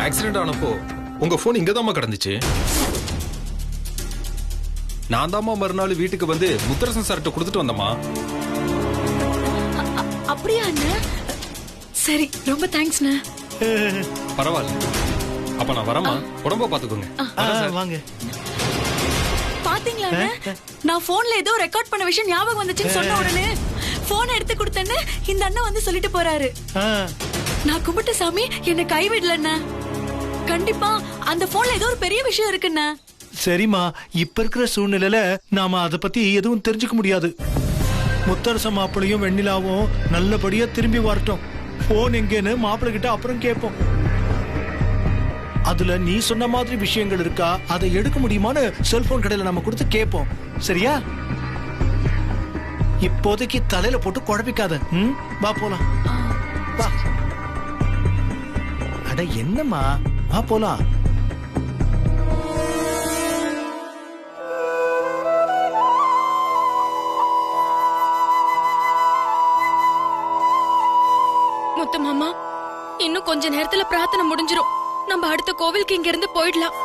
Accident ஆனப்போ உங்க phone இங்கதாம்மா கிடந்துச்சு. நான் தாம்மா மறுநாள் வீட்டுக்கு வந்து முத்தரசன் சார்ட்ட கொடுத்துட்டு வந்தம்மா. அப்படியா அண்ணா? சரி, ரொம்ப தேங்க்ஸ்ண்ணா. பரவாயில்ல. அப்ப நான் வரமா, உடம்ப பாத்துக்கோங்க. வாங்க. பாத்தீங்களா நான் போன்ல ஏதோ ரெக்கார்ட் பண்ண விஷயம் ஞாபகம் வந்துச்சுன்னு சொன்ன உடனே போன் எடுத்து கொடுத்தேன்னு இந்த அண்ணன் வந்து சொல்லிட்டு போறாரு. நான் கும்பிட்ட சாமி என்ன கைவிடலண்ணா. கண்டிப்பா அந்த போன்ல ஏதோ ஒரு பெரிய விஷயம் இருக்குண்ணா. சரிம்மா, இப்ப இருக்கிற சூழ்நிலையில நாம அத பத்தி எதுவும் தெரிஞ்சுக்க முடியாது. முத்தரச மாப்பிளையும் வெண்ணிலாவும் நல்லபடியா திரும்பி வரட்டும். போன் எங்கன்னு மாப்பிள்ளை கிட்ட அப்புறம் கேட்போம். அதுல நீ சொன்ன மாதிரி விஷயங்கள் இருக்கா, அதை எடுக்க முடியுமான்னு செல்போன் கடையில நம்ம கொடுத்து கேட்போம். சரியா? இப்போதைக்கு தலையில போட்டு குழப்பிக்காத. வா போலாம். வா. அட என்னம்மா, வா போலாம். முத்து மாமா, இன்னும் கொஞ்ச நேரத்துல பிரார்த்தனை முடிஞ்சிரும். நம்ம அடுத்த கோவிலுக்கு இங்க இருந்து போயிடலாம்.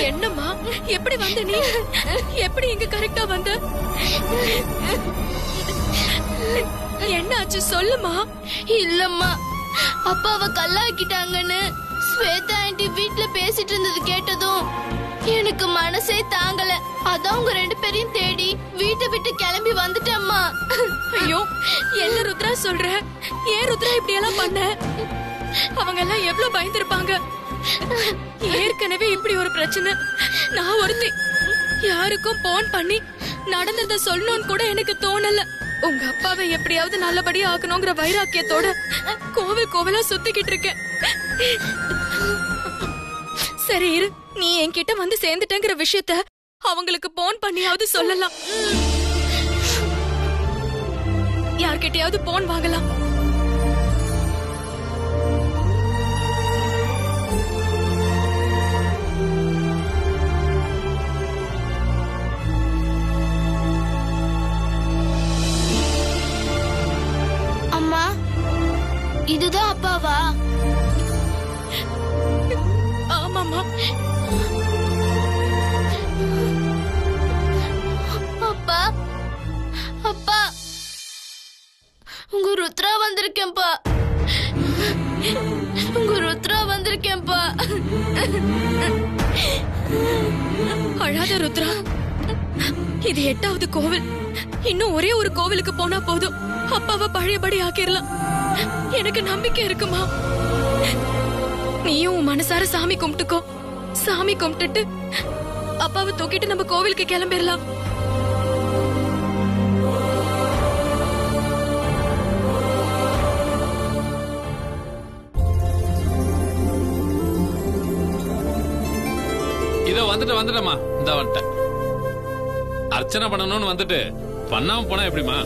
என்னம்மா, எப்படி வந்த நீ? எப்படி இங்க கரெக்டா வந்த? என்ன ஆச்சு சொல்லுமா. இல்லம்மா, அப்பாவை கல்லாக்கிட்டாங்கன்னு ஸ்வேதா ஆண்டி வீட்ல பேசிட்டு இருந்தது கேட்டதும் எனக்கு மனசே தாங்கல. அதான் உங்க 2 பேரையும் தேடி வீட்டை விட்டு கிளம்பி வந்துட்டேம்மா. ஐயோ, என்ன ருத்ரா சொல்ற? ஏன் ருத்ரா இப்படி எல்லாம் பண்ண? அவங்க எல்லாம் எவ்வளவு பயந்துருப்பாங்க. ஏற்கனவே இப்படி ஒரு பிரச்சனை. நான் ஒருத்தி யாருக்கும் போன் பண்ணி நடந்தத சொல்லணும்னு கூட எனக்கு தோணல. உங்க அப்பாவை எப்படியாவது நல்லபடியா ஆக்கணுங்கிற வைராக்கியத்தோட கோவில் கோவிலா சுத்திக்கிட்டு இருக்கேன். சரி இரு, நீ என்கிட்ட வந்து சேர்ந்துட்டேங்கிற விஷயத்த அவங்களுக்கு போன் பண்ணியாவது சொல்லலாம். யார்கிட்டயாவது போன் வாங்கலாம். அம்மா, இதுதான் அப்பாவா? ஆமாமா. அப்பா, அப்பா, உங்க ருத்ரா வந்திருக்கேன்ப்பா. உங்க ருத்ரா வந்திருக்கேன்ப்பா. அழாத ருத்ரா, இது 8வது கோவில். இன்னும் ஒரே ஒரு கோவிலுக்கு போனா போதும், அப்பாவை பழையபடி ஆக்கிரலாம். எனக்கு நம்பிக்கை இருக்குமா. நீயும் உன் மனசார சாமி கும்பிட்டுக்கோ. சாமி கும்பிட்டுட்டு அப்பாவை தூக்கிட்டு நம்ம கோவிலுக்கு கிளம்பிடலாம். இதோ வந்துட்டமா, இந்த வந்துட்டேன். அர்ச்சனை பண்ணணும்னு வந்துட்டு பண்ணாம போனா எப்படிமா?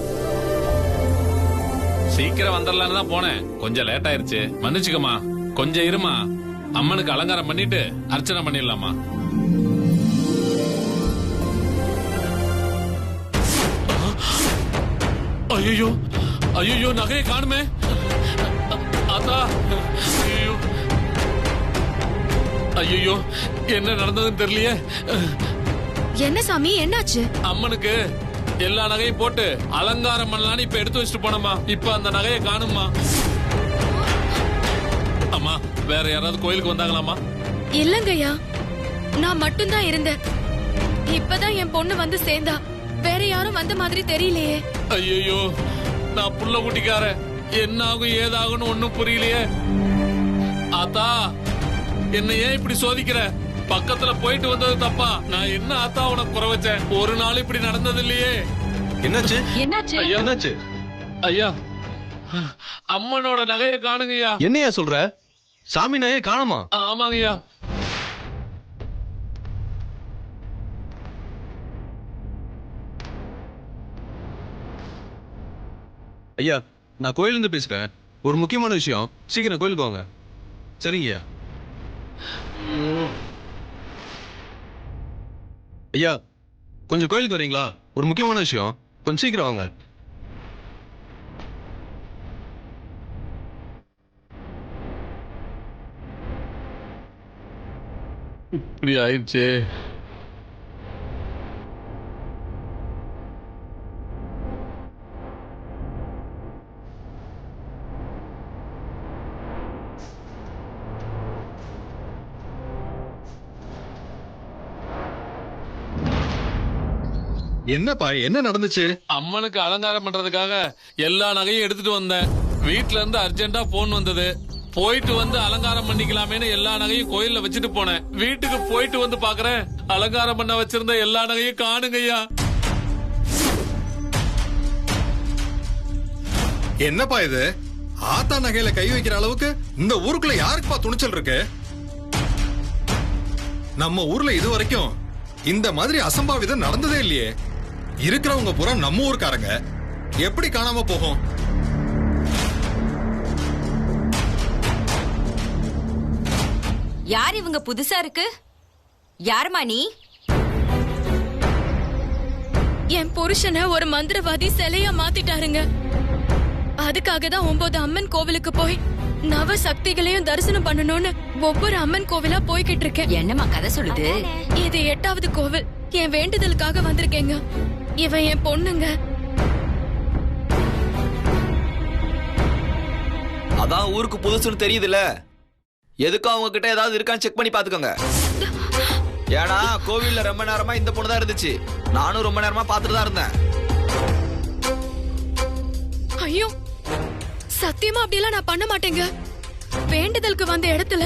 சீக்கிரம் வந்துடலான்னு தான் போனேன், கொஞ்சம் லேட் ஆயிருச்சு, மன்னிச்சுக்கமா. கொஞ்சம் இருமா, அம்மனுக்கு அலங்காரம் பண்ணிட்டு அர்ச்சனை பண்ணிடலாமா? ஐயோ ஐயோ, நகையை காணுமே. அதா, ஐயோ ஐயோ, என்ன நடந்ததுன்னு தெரியலையே. என்ன சாமி, என்னாச்சு? அம்மனுக்கு எல்லா நகையும் போட்டு அலங்காரம் பண்ணலான்னு இப்ப எடுத்து வச்சுட்டு போனோமா. இப்ப அந்த நகையை காணுமா? அம்மா, வேற யாராவது கோயிலுக்கு வந்தாங்களாமா? இல்லங்கய்யா, நான் மட்டும்தான் இருந்தேன். இப்பதான் என் பொண்ணு வந்து சேர்ந்தா. வேற யாரும் வந்த மாதிரி தெரியலையே. ஐயோ, நான் புள்ள குட்டிக்கார, என்ன ஆகும் ஏதாகும்னு ஒண்ணும் புரியலையே. ஆத்தா, என்ன ஏன் இப்படி சோதிக்கிற? பக்கத்துல போயிட்டு வந்தது தப்பா? நான் என்ன ஆத்தா உனக்கு குறை வச்சேன்? ஒரு நாள் இப்படி நடந்தது இல்லையே. என்னாச்சு என்னாச்சு? ஐயா, என்னாச்சு? ஐயா, அம்மனோட நகையை காணுங்கய்யா. என்னையா சொல்ற? சாமி நகையை காணோமா? ஆமாங்கய்யா. ஐயா, நான் கோயில இருந்து பேசுறேன். ஒரு முக்கியமான விஷயம். சீக்கிரம் கோயிலுக்கு வாங்க. சரிங்கய்யா. ஐயா, கொஞ்சம் கோயிலுக்கு வரீங்களா? ஒரு முக்கியமான விஷயம். கொஞ்சம் சீக்கிரம் வாங்க. இப்படி ஆயிடுச்சு. என்னப்பா, என்ன நடந்துச்சு? அம்மனுக்கு அலங்காரம் பண்றதுக்காக எல்லா நகையும் எடுத்துட்டு வந்தேன். வீட்ல இருந்து அர்ஜென்ட்டா போன் வந்தது. போயிட்டு வந்து அலங்காரம் பண்ணிக்கலாமேன்னு எல்லா நகையும் கோயில்ல வச்சுட்டு போனேன். வீட்டுக்கு போயிட்டு வந்து பாக்குறேன், அலங்காரம் பண்ண வச்சிருந்த எல்லா நகையும் காணுங்கய்யா. என்னப்பா இது? ஆத்தா நகையில கை வைக்கிற அளவுக்கு இந்த ஊருக்குள்ள யாருக்குப்பா துணிச்சல் இருக்கு? நம்ம ஊர்ல இது வரைக்கும் இந்த மாதிரி அசம்பாவிதம் நடந்ததே இல்லையே. இருக்கிறவங்க பூரா நம்ம ஊர்க்காரங்க. எப்படி காணாம போகும்? யார் இவங்க? புதுசா இருக்கு. யாருமா நீ? என் புருஷனை ஒரு மந்திரவாதி சிலையா மாத்திட்டாருங்க. அதுக்காக தான் 9 அம்மன் கோவிலுக்கு போய் நவ சக்திகளையும் தரிசனம் பண்ணணும்னு ஒவ்வொரு அம்மன் கோவிலா போய்கிட்டு இருக்கேன். என்னம்மா கதை சொல்லுது? இது 8வது கோவில். என் வேண்டுதலுக்காக வந்திருக்கேங்க. இவன் என் பொண்ணுங்க. அதான் ஊருக்கு புதுசுன்னு தெரியுதுல்ல. எதுக்கும் அவங்க கிட்ட ஏதாவது இருக்கான்னு செக் பண்ணி பாத்துக்கோங்க. ஏன்னா கோவில்ல ரொம்ப நேரமா இந்த பொண்ணு தான் இருந்துச்சு. நானும் ரொம்ப நேரமா பாத்துட்டு தான் இருந்தேன். ஐயோ, சத்தியமா அப்படியெல்லாம் நான் பண்ண மாட்டேங்க. வேண்டுதலுக்கு வந்த இடத்துல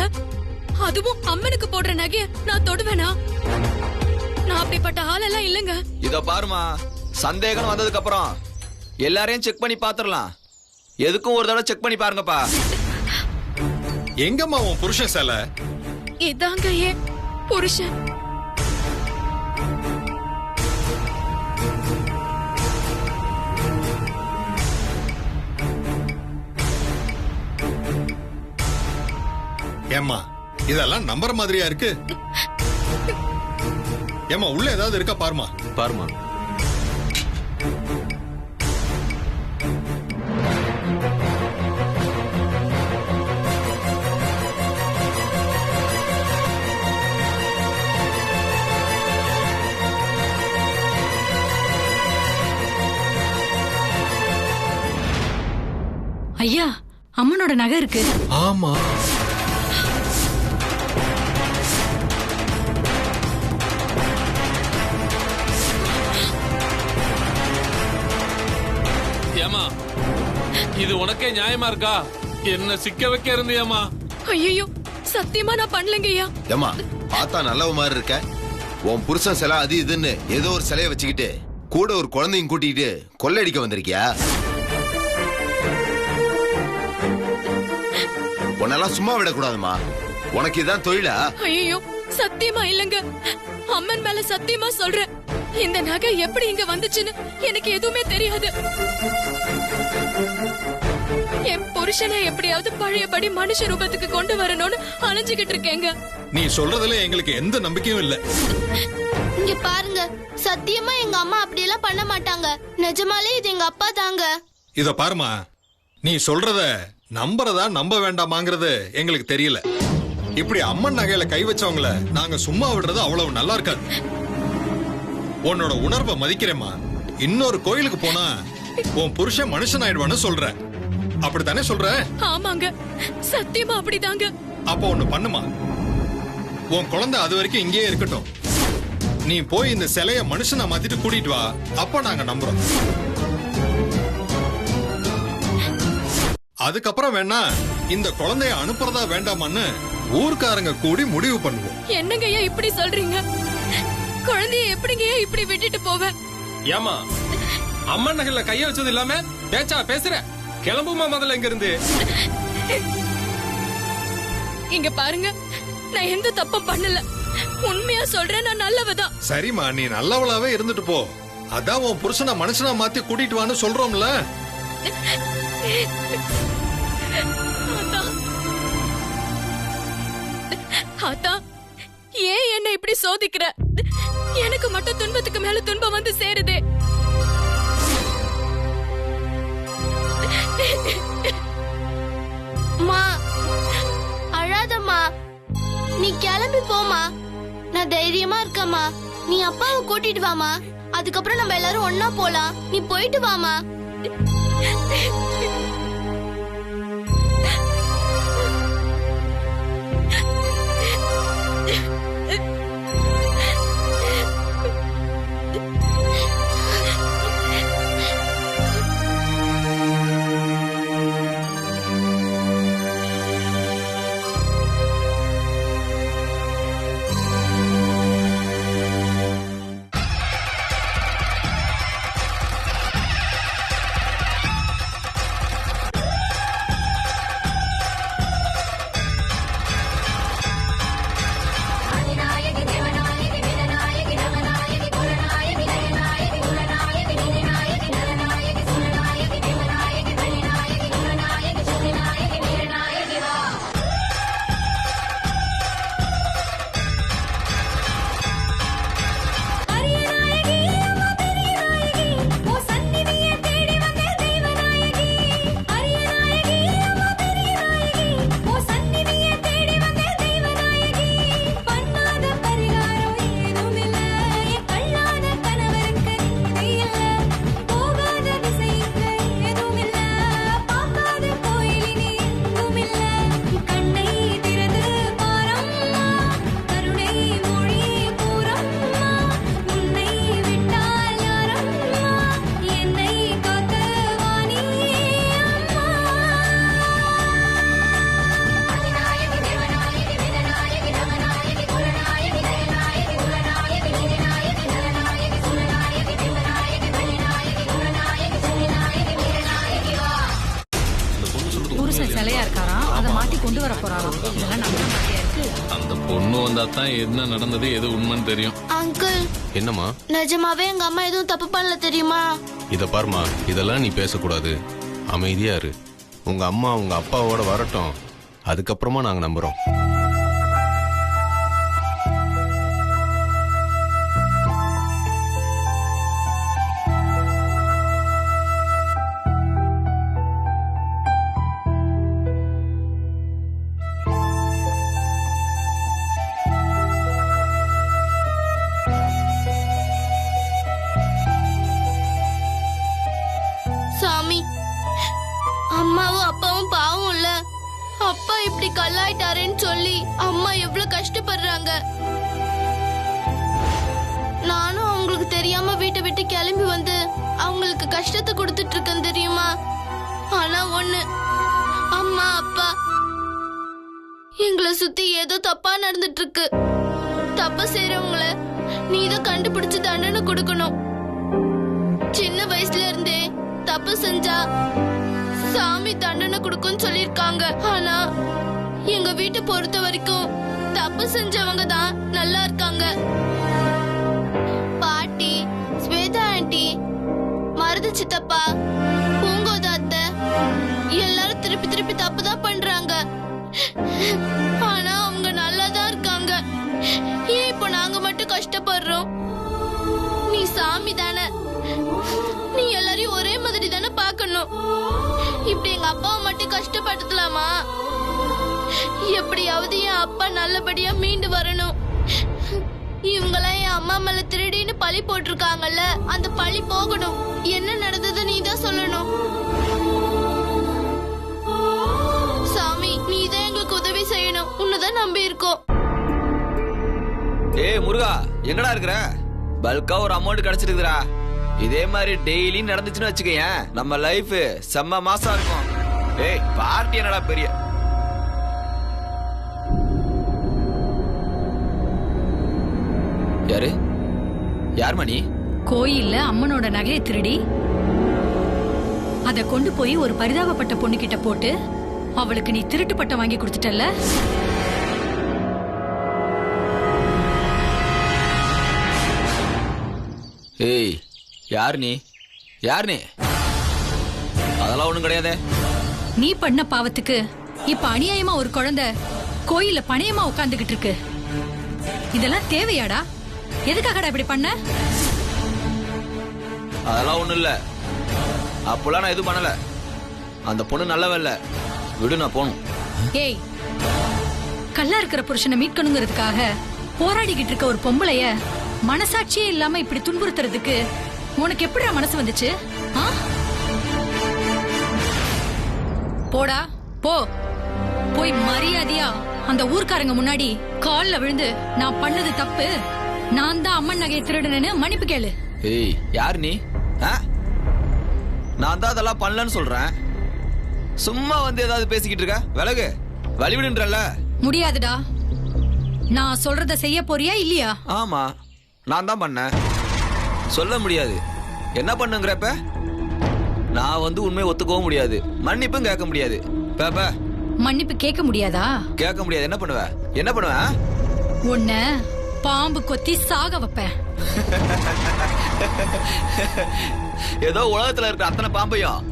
அதுவும் அம்மனுக்கு போடுற நகைய நான் தொடுவேனா? நான் அப்படிப்பட்ட ஆளெல்லாம் இல்லங்க. இத பாருமா, சந்தேகம் வந்ததுக்கு அப்புறம் எல்லாரையும் செக் பண்ணி பாத்துரலாம். எதுக்கும் ஒரு தடவை செக் பண்ணி பாருங்கப்பா. எங்கம்மா உன் புருஷன் சிலை? இதாங்க ஏன் புருஷன். ஏம்மா, இதெல்லாம் நம்புற மாதிரியா இருக்கு? ஏம்மா, உள்ள ஏதாவது இருக்கா பாருமா. பாருமா. ஐயா, அம்மனோட நகை இருக்கு. ஆமா. ஏமா, இது உனக்கே நியாயமா இருக்கா? என்ன சிக்க வைக்க இருந்தியாமா? ஐயோ, சத்தியமா நான் பண்ணலங்கய்யா. ஏமா, பார்த்தா நல்லவ மாதிரி இருக்க. உன் புருஷன் சிலை அது இதுன்னு ஏதோ ஒரு சிலையை வச்சுக்கிட்டு கூட ஒரு குழந்தையும் கூட்டிட்டு கொள்ளையடிக்க வந்திருக்கியா? உன்னெல்லாம் சும்மா விடக்கூடாதுமா. உனக்கு இதான் தொழிலா? ஐயோ, சத்தியமா இல்லங்க. அம்மன் மேல சத்தியமா சொல்றேன். இந்த நகை எப்படி இங்க வந்துச்சுன்னு எனக்கு எதுவுமே தெரியாது. என் புருஷனை எப்படியாவது பழையபடி மனுஷ ரூபத்துக்கு கொண்டு வரணும்னு அலைஞ்சுகிட்டு இருக்கேங்க. நீ சொல்றதுல எங்களுக்கு எந்த நம்பிக்கையும் இல்ல. இங்க பாருங்க, சத்தியமா எங்க அம்மா அப்படியெல்லாம் பண்ண மாட்டாங்க. நிஜமாலே இது எங்க அப்பா தாங்க. இத பாருமா, நீ சொல்றத நம்புறதா நம்ப வேண்டாமாங்கிறது எங்களுக்கு தெரியல. இப்படி அம்மன் நகையில கை வச்சவங்கள நாங்க சும்மா விடுறது அவ்வளவு நல்லா இருக்காது. உன்னோட உணர்வை மதிக்கிறேம்மா. இன்னொரு கோயிலுக்கு போனா உன் புருஷன் மனுஷன் ஆயிடுவான்னு சொல்ற. அப்படித்தானே சொல்ற? ஆமாங்க, சத்தியமா அப்படிதாங்க. அப்ப ஒண்ணு பண்ணுமா, உன் குழந்தை அது வரைக்கும் இங்கேயே இருக்கட்டும். நீ போய் இந்த சிலைய மனுஷனா மாத்திட்டு கூட்டிட்டு வா. அப்ப நாங்க நம்புறோம். அதுக்கப்புறம் வேணா இந்த குழந்தைய அனுப்புறதா வேண்டாமான்னு ஊர்க்காரங்க கூடி முடிவு பண்ணுவோம். என்னங்கய்யா இப்படி சொல்றீங்க? குழந்தைய எப்படிங்கய்யா இப்படி விட்டுட்டு போவேன்? ஏமா அம்மன் நகையில கைய வச்சது இல்லாம பேச்சா பேசுற? கிளம்புமா முதல்ல இங்க இருந்து. இங்க பாருங்க, நான் எந்த தப்பும் பண்ணல. உண்மையா சொல்றேன், நான் நல்லவதான். சரிம்மா, நீ நல்லவளாவே இருந்துட்டு போ. அதான் உன் புருஷனை மனுஷனா மாத்தி கூட்டிட்டு வான்னு சொல்றோம்ல. அதான் ஏன் என்ன இப்படி சோதிக்கிற? எனக்கு மட்டும் துன்பத்துக்கு மேல துன்பம் வந்து சேருதே. மா அழாதம்மா, நீ கிளம்பி போமா. நான் தைரியமா இருக்கேம்மா. நீ அப்பாவை கூட்டிட்டு வாமா. அதுக்கப்புறம் நம்ம எல்லாரும் ஒன்னா போலாம். நீ போயிட்டு வாமா. சிலையா இருக்காராம், அதை மாட்டி கொண்டு வர போறாராம். இதெல்லாம் நம்ம மாதிரியா இருக்கு. அந்த பொண்ணு வந்தா தான் என்ன நடந்தது எது உண்மைன்னு தெரியும். அங்கிள், என்னம்மா? நிஜமாவே எங்க அம்மா எதுவும் தப்பு பண்ணல தெரியுமா? இத பாருமா, இதெல்லாம் நீ பேசக்கூடாது. அமைதியா இரு. உங்க அம்மா உங்க அப்பாவோட வரட்டும், அதுக்கப்புறமா நாங்க நம்புறோம். சாமி, அம்மாவும் அப்பாவும் பாவம் இல்ல. அப்பா இப்படி கல்லாயிட்டாரேன்னு சொல்லி அம்மா எவ்வளவு கஷ்டப்படுறாங்க. நானும் அவங்களுக்கு தெரியாம வீட்டை விட்டு கிளம்பி வந்து அவங்களுக்கு கஷ்டத்தை கொடுத்துட்டு இருக்கேன் தெரியுமா? ஆனா ஒண்ணு, அம்மா அப்பா எங்களை சுத்தி ஏதோ தப்பா நடந்துட்டு இருக்கு. தப்பு செய்யறவங்கள நீதான் கண்டுபிடிச்சு தண்டனை கொடுக்கணும். சின்ன வயசுல இருந்தே தப்பு செஞ்சா சாமி தண்டனை கொடுக்கும்னு சொல்லிருக்காங்க. ஆனா எங்க வீட்டை பொறுத்த வரைக்கும் தப்பு செஞ்சவங்க தான் நல்லா இருக்காங்க. பாட்டி, ஸ்வேதா ஆண்டி, மருது சித்தப்பா, பூங்கோதா அத்தை எல்லாரும் திருப்பி திருப்பி தப்பு தான் பண்றாங்க. ஆனா அவங்க நல்லா தான் இருக்காங்க. ஏன் இப்போ நாங்க மட்டும் கஷ்டப்படுறோம்? நீ சாமி தானே, நீ எல்லாரையும் ஒரே மாதிரி தானே பார்க்கணும். இப்படி எங்க அப்பாவை மட்டும் கஷ்டப்படுத்தலாமா? எப்படியாவது என் அப்பா நல்லபடியா மீண்டு வரணும். இவங்களாம் என் அம்மா மேல திருடின்னு பழி போட்டிருக்காங்கல்ல, அந்த பழி போகணும். என்ன நடந்தது நீ தான் சொல்லணும். சாமி, நீ தான் எங்களுக்கு உதவி செய்யணும். உன்னதான் நம்பி இருக்கோம். ஏய் முருகா, எங்கடா இருக்கிற? பல்கா ஒரு அமௌண்ட் கிடைச்சிருக்குறா. இதே மாதிரி டெய்லி நடந்துச்சுன்னு வச்சுக்கேன், நம்ம லைஃப் செம்ம மாசா இருக்கும். ஏய் பார்ட்டி என்னடா பெரிய யாரு யார் மணி? கோயில்ல அம்மனோட நகையை திருடி அத கொண்டு போய் ஒரு பரிதாபப்பட்ட பொண்ணு கிட்ட போட்டு அவளுக்கு நீ திருட்டு பட்டம் வாங்கி கொடுத்துட்டல்ல. ஏய் யார் நீ? யார் நீ? அதெல்லாம் ஒண்ணும் கிடையாதே. நீ பண்ண பாவத்துக்கு இப்ப அநியாயமா ஒரு குழந்தை கோயில்ல பணையமா உட்கார்ந்துகிட்டு இருக்கு. இதெல்லாம் தேவையாடா? எதுக்காகடா இப்படி பண்ண? அதெல்லாம் ஒண்ணும் இல்ல. அப்பெல்லாம் நான் எதுவும் பண்ணல. அந்த பொண்ணு நல்லவ இல்ல. விடு, நான் போகணும். ஏய், கல்லா இருக்கிற புருஷனை மீட்கணுங்கிறதுக்காக போராடிக்கிட்டு இருக்க ஒரு பொம்பளைய மனசாட்சியே இல்லாம இப்படி துன்புறுத்துறதுக்கு உனக்கு எப்படிடா மனசு வந்துச்சு? போடா போ. போய் மரியாதையா அந்த ஊர்க்காரங்க முன்னாடி கால்ல விழுந்து நான் பண்ணது தப்பு, நான் தான் அம்மன் நகையை திருடனேன்னு மன்னிப்பு கேளு. ஏய் யார் நீ? நான் தான் அதெல்லாம் பண்ணலன்னு சொல்றேன். சும்மா வந்து ஏதாவது பேசிக்கிட்டு இருக்க. விலகு, வழிவிடுன்றல. முடியாதுடா. நான் சொல்றத செய்ய போறியா இல்லையா? ஆமா, நான் தான் பண்ணேன். சொல்ல முடியாது. என்ன பண்ணுங்கிறப்ப நான் வந்து உண்மையை ஒத்துக்கவும் முடியாது, மன்னிப்பும் கேட்க முடியாது. பாப்பா மன்னிப்பு கேட்க முடியாதா? கேட்க முடியாது. என்ன பண்ணுவ? என்ன பண்ணுவ? உன்னை பாம்பு கொத்தி சாக வைப்பேன். ஏதோ உலகத்துல இருக்கிற அத்தனை பாம்பையும்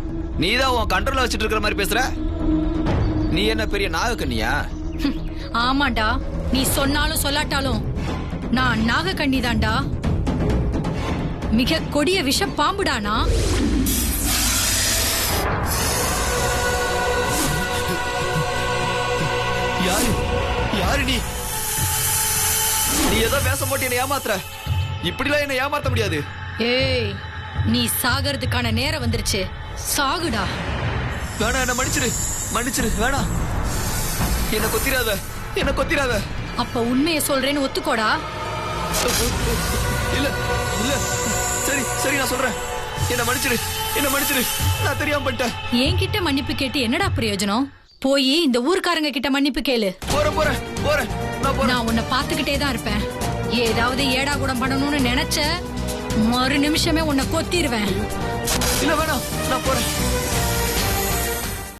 நீதான் உன் கண்ட்ரோல்ல வச்சிட்டு இருக்கிற மாதிரி பேசுற. நீ என்ன பெரிய நாகக்கண்ணியா? ஆமாண்டா, நீ சொன்னாலும் சொல்லாட்டாலும் நான் நாகக்கண்ணி தான்டா. மிக கொடிய விஷ பாம்புடானா. யாரு? யாரு நீ? நீ ஏதோ வேஷம் போட்டு என்ன ஏமாத்துற. இப்படிலாம் என்ன ஏமாத்த முடியாது. ஏய், நீ சாகிறதுக்கான நேரம் வந்துருச்சு. சாகுடா. வேணா, என்ன மன்னிச்சிரு, மன்னிச்சிரு. வேணா, என்ன கொத்திராத, என்ன கொத்திராத. அப்ப உண்மையை சொல்றேன்னு ஒத்துக்கோடா. இல்ல இல்ல, சரி சரி, நான் சொல்றேன். என்ன மன்னிச்சிரு, என்ன மன்னிச்சிரு. நான் தெரியாம பண்ணிட்டேன். என்கிட்ட மன்னிப்பு கேட்டு என்னடா பிரயோஜனம்? போய் இந்த ஊர்க்காரங்க கிட்ட மன்னிப்பு கேளு. போறேன் போறேன் போறேன். நான் உன்னை பாத்துக்கிட்டே தான் இருப்பேன். ஏதாவது ஏடா கூடம் பண்ணணும்னு நினைச்ச மறு நிமிஷமே உன்னை கொத்திடுவேன். இல்ல வேணாம், நான் போறேன்.